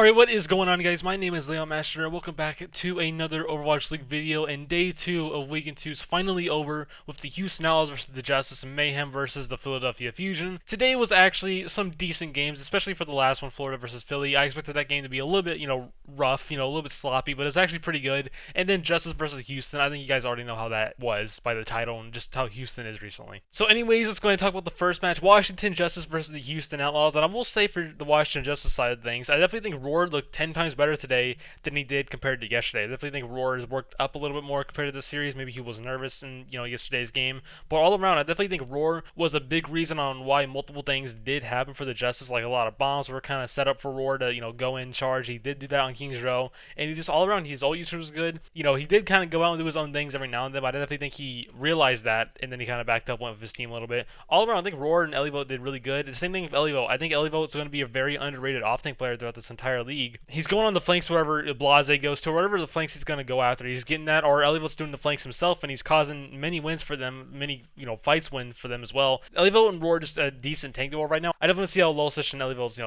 Alright, what is going on, guys? My name is Leon Master, and welcome back to another Overwatch League video, and day 2 of Weekend 2 is finally over with the Houston Outlaws versus the Justice and Mayhem versus the Philadelphia Fusion. Today was actually some decent games, especially for the last one, Florida versus Philly. I expected that game to be a little bit, rough, a little bit sloppy, but it was actually pretty good. And then Justice versus Houston, I think you guys already know how that was by the title and just how Houston is recently. So anyways, let's go ahead and talk about the first match, Washington Justice versus the Houston Outlaws, and I will say for the Washington Justice side of things, I definitely think Roar looked 10 times better today than he did compared to yesterday. I definitely think Roar has worked up a little bit more compared to this series. Maybe he was nervous in yesterday's game, but all around, I definitely think Roar was a big reason on why multiple things did happen for the Justice. Like a lot of bombs were kind of set up for Roar to go in charge. He did do that on King's Row, and he just all around his ult usage was good. He did kind of go out and do his own things every now and then, but I definitely think he realized that, and then he kind of backed up, went with his team a little bit. All around, I think Roar and Elivo did really good. The same thing with Elivo. I think Elivo is going to be a very underrated off-tank player throughout this entire league. He's going on the flanks wherever Blase goes to, or whatever the flanks he's going to go after. He's getting that, or Elivo's doing the flanks himself, and he's causing many wins for them, many fights win for them as well. Elivo and Roar just a decent tank duo right now. I definitely see how Lulsish and Elivo's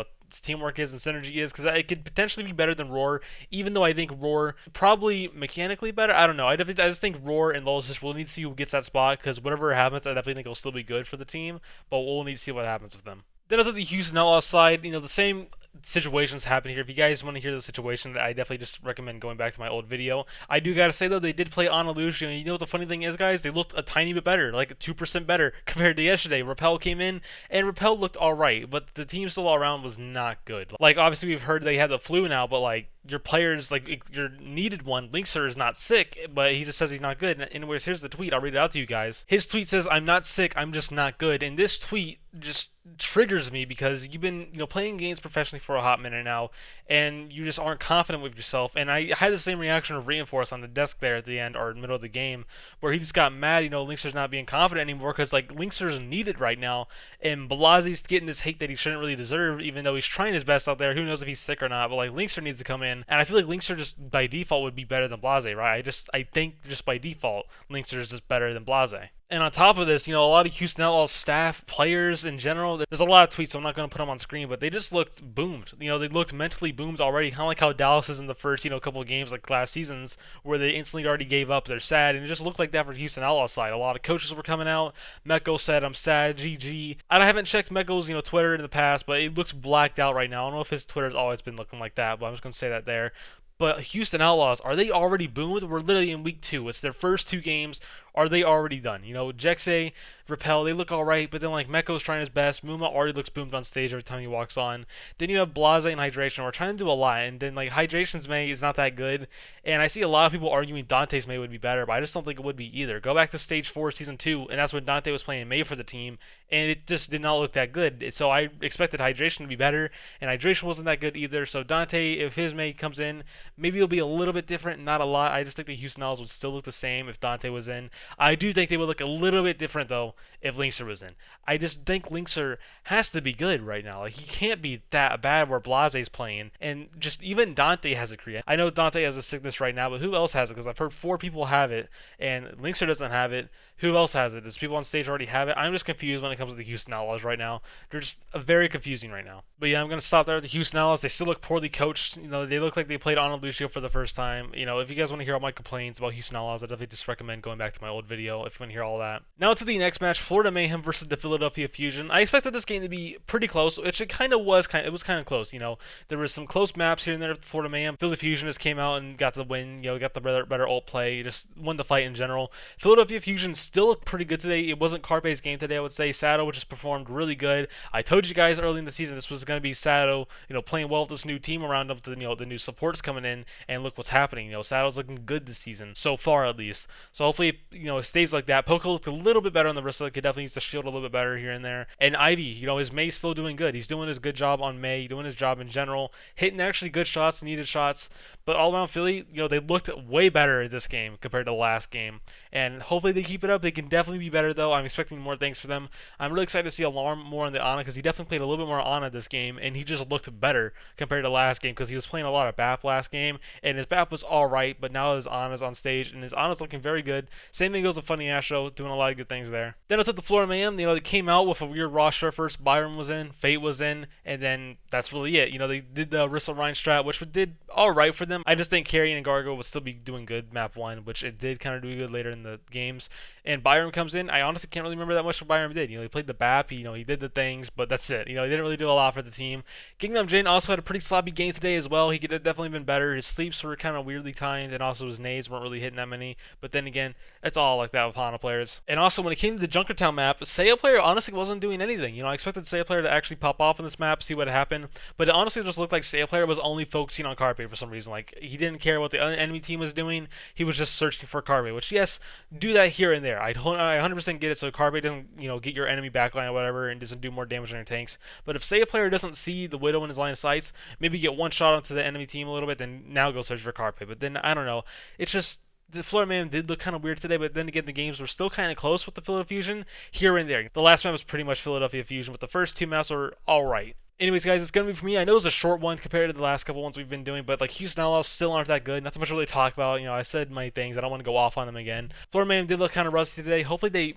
teamwork is and synergy is, because it could potentially be better than Roar, even though I think Roar probably mechanically better. I don't know. I just think Roar and Lulsish, we'll need to see who gets that spot, because whatever happens, I definitely think it'll still be good for the team, but we'll need to see what happens with them. Then on the Houston Outlaws side, the same situations happen here. If you guys want to hear the situation, I definitely just recommend going back to my old video. I do gotta say though, they did play Ana Lucio, and what the funny thing is, guys? They looked a tiny bit better, like 2% better compared to yesterday. Repel came in, and Repel looked alright, but the team still all around was not good. Like, obviously we've heard they had the flu now, but like, your players, like, your needed one, Linkzr is not sick, but he just says he's not good. And anyways, here's the tweet. I'll read it out to you guys. His tweet says, "I'm not sick, I'm just not good." And this tweet just triggers me, because you've been playing games professionally for a hot minute now, and you just aren't confident with yourself. And I had the same reaction of Reinforce on the desk there at the end, or middle of the game, where he just got mad, Linkzr's not being confident anymore, because like Linkzr's needed right now, and Blase's getting this hate that he shouldn't really deserve, even though he's trying his best out there. Who knows if he's sick or not, but like Linkzr needs to come in, and I feel like Linkzr just by default would be better than Blase, right? I think just by default Linkzr is just better than Blase. And on top of this, a lot of Houston Outlaws staff, players in general, there's a lot of tweets, so I'm not going to put them on screen, but they just looked boomed. They looked mentally boomed already, kind of like how Dallas is in the first, couple of games like last seasons, where they instantly already gave up, they're sad, and it just looked like that for the Houston Outlaws side. A lot of coaches were coming out. Mecco said, "I'm sad, GG." I haven't checked Mecco's, Twitter in the past, but it looks blacked out right now. I don't know if his Twitter's always been looking like that, but I'm just going to say that there. But Houston Outlaws, are they already boomed? We're literally in week 2. It's their first 2 games. Are they already done? Jexe, Repel, they look alright, but then like Mecco's trying his best. Muma already looks boomed on stage every time he walks on. Then you have Blase and Hydration. We're trying to do a lot, and then like Hydration's May is not that good. And I see a lot of people arguing Dante's May would be better, but I just don't think it would be either. Go back to Stage 4, Season 2, and that's when Dante was playing May for the team, and it just did not look that good. So I expected Hydration to be better, and Hydration wasn't that good either. So Dante, if his May comes in, maybe it'll be a little bit different, not a lot. I just think the Houston Outlaws would still look the same if Dante was in. I do think they would look a little bit different though if Linkzr was in. I just think Linkzr has to be good right now. Like, he can't be that bad where Blase's playing, and just even Dante has a create. I know Dante has a sickness right now, but who else has it? Because I've heard 4 people have it, and Linkzr doesn't have it. Who else has it? Does people on stage already have it? I'm just confused when it comes to the Houston Outlaws right now. They're just very confusing right now. But yeah, I'm going to stop there at the Houston Outlaws. They still look poorly coached. They look like they played Ana Lucio for the first time. If you guys want to hear all my complaints about Houston Outlaws, I definitely just recommend going back to my old video if you want to hear all that. Now to the next match, Florida Mayhem versus the Philadelphia Fusion. I expected this game to be pretty close, which it kind of was. It was kind of close. There was some close maps here and there with Florida Mayhem. Philly Fusion just came out and got the win. Got the better ult play. Just won the fight in general. Philadelphia Fusion still looked pretty good today. It wasn't Carpe's game today, I would say. Sato just performed really good. I told you guys early in the season this was going to be Sato, playing well with this new team around him, the new supports coming in, and look what's happening. Sato's looking good this season, so far at least. So hopefully, it stays like that. Poco looked a little bit better on the wrist, could definitely use the shield a little bit better here and there. And Ivy, his May's still doing good. He's doing his good job on May, doing his job in general, hitting actually good shots, needed shots. But all around Philly, they looked way better in this game compared to the last game. And hopefully they keep it up. They can definitely be better though. I'm expecting more things for them. I'm really excited to see Alarm more on the Ana, because he definitely played a little bit more Ana this game, and he just looked better compared to last game, because he was playing a lot of BAP last game, and his BAP was alright, but now his Ana's on stage, and his Ana's looking very good. Same thing goes with Funny Astro, doing a lot of good things there. Then I took the Florida Mayhem. They came out with a weird roster at first. Byron was in, Fate was in, and then that's really it. They did the Rissa Rhine strat, which did all right for them. I just think Carrion and Gargo would still be doing good map one, which it did kind of do good later in the games. And Byron comes in. I honestly can't really remember that much what Byron did. He played the BAP. He did the things, but that's it. He didn't really do a lot for the team. Kingdom Jin also had a pretty sloppy game today as well. He could have definitely been better. His sleeps were kind of weirdly timed, and also his nades weren't really hitting that many. But then again, it's all like that with Hana players. And also, when it came to the Junkertown map, Seiya player honestly wasn't doing anything. I expected Seiya player to actually pop off on this map, see what happened, but it honestly just looked like Seiya player was only focusing on Carpe for some reason. Like, he didn't care what the enemy team was doing. He was just searching for Carpe, which, yes, do that here and there. I 100% get it, so Carpe doesn't, get your enemy backline or whatever and doesn't do more damage on your tanks. But if Seiya player doesn't see the Widow in his line of sights, maybe get one shot onto the enemy team a little bit, then now go search for Carpe. But then, I don't know. It's just, the Florida Mayhem did look kind of weird today, but then again, the games were still kind of close with the Philadelphia Fusion here and there. The last map was pretty much Philadelphia Fusion, but the first two maps were alright. Anyways, guys, it's going to be for me. I know it's a short one compared to the last couple ones we've been doing, but Houston Outlaws still aren't that good. Not too much to really talk about. I said my things. I don't want to go off on them again. Florida Mayhem did look kind of rusty today. Hopefully they,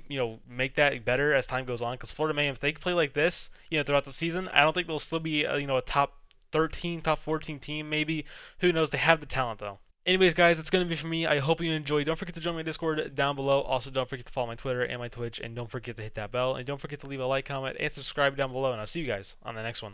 make that better as time goes on, because Florida Mayhem, if they play like this, throughout the season, I don't think they'll still be, a top 13, top 14 team maybe. Who knows? They have the talent, though. Anyways, guys, it's going to be for me. I hope you enjoyed. Don't forget to join my Discord down below. Also, don't forget to follow my Twitter and my Twitch. And don't forget to hit that bell. And don't forget to leave a like, comment, and subscribe down below. And I'll see you guys on the next one.